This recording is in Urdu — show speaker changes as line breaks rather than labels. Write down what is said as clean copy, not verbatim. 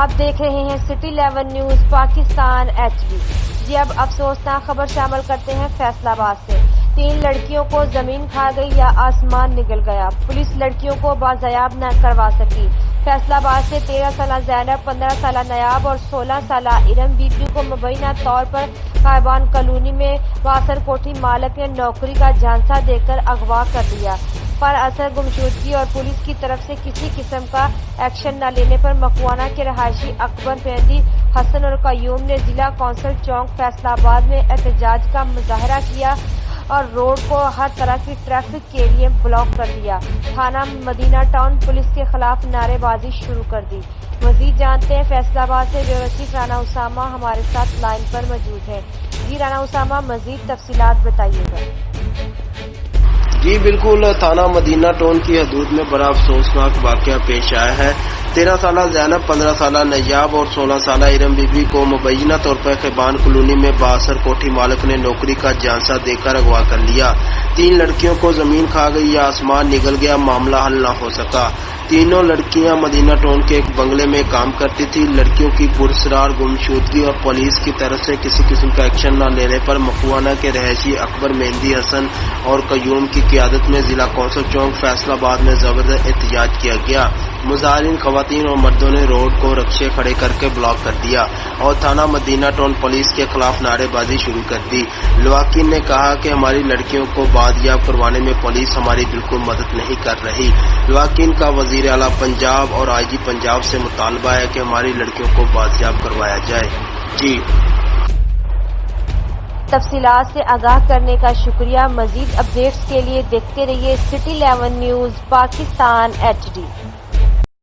آپ دیکھ رہے ہیں سٹی 11 نیوز پاکستان HD۔ جی اب افسوسناک خبر شامل کرتے ہیں فیصل آباد سے۔ 3 لڑکیوں کو زمین کھا گئی یا آسمان نگل گیا، پولیس لڑکیوں کو بازیاب نہ کروا سکی۔ فیصل آباد سے 13 سالہ زینب، 15 سالہ نیاب اور 16 سالہ ارم بی بی کو مبینہ طور پر خیبان کالونی میں باثر کوٹھی مالک نے نوکری کا جھانسا دے کر اغوا کر لیا۔ پر اثر گمشدگی اور پولیس کی طرف سے کسی قسم کا ایکشن نہ لینے پر مکوانا کے رہائشی اکبر مہدی حسن اور قیوم نے ضلع کونسل چوک فیصل آباد میں احتجاج کا مظاہرہ کیا اور روڈ کو ہر طرح کی ٹریفک کے لیے بلاک کر دیا۔ تھانہ مدینہ ٹاؤن پولیس کے خلاف نعرے بازی شروع کر دی۔ مزید جانتے ہیں فیصل آباد سے بیورو چیف رانا اسامہ ہمارے ساتھ لائن پر موجود ہے۔ جی رانا اسامہ، مزید تفصیلات بتائیے گا۔
جی بالکل، تھانہ مدینہ ٹاؤن کی حدود میں بڑا افسوسناک واقعہ پیش آیا ہے۔ 13 سالہ زینب، 15 سالہ نیاب اور 16 سالہ ارم بی بی کو مبینہ طور پر خیبان کالونی میں باثر کوٹھی مالک نے نوکری کا جھانسا دے کر اغوا کر لیا۔ 3 لڑکیوں کو زمین کھا گئی یا آسمان نگل گیا، معاملہ حل نہ ہو سکا۔ تینوں لڑکیاں مدینہ ٹاؤن کے ایک بنگلے میں کام کرتی تھیں۔ لڑکیوں کی پراسرار گمشدگی اور پولیس کی طرف سے کسی قسم کا ایکشن نہ لینے پر مکوانا کے رہائشی اکبر مہدی حسن اور قیوم کی قیادت میں ضلع کونسل چوک فیصل آباد میں زبردست احتجاج کیا گیا۔ مظاہرین خواتین اور مردوں نے روڈ کو رکشے کھڑے کر کے بلاک کر دیا اور تھانہ مدینہ ٹاؤن پولیس کے خلاف نعرے بازی شروع کر دی۔ لواحقین نے کہا کہ ہماری لڑکیوں کو بازیاب کروانے میں پولیس ہماری بالکل مدد نہیں کر رہی۔ لواحقین کا وزیر اعلیٰ پنجاب اور IG پنجاب سے مطالبہ ہے کہ ہماری لڑکیوں کو بازیاب کروایا جائے۔ جی
تفصیلات سے آگاہ کرنے کا شکریہ۔ مزید اپڈیٹس کے لیے دیکھتے رہیے سٹی 11 نیوز پاکستان HD۔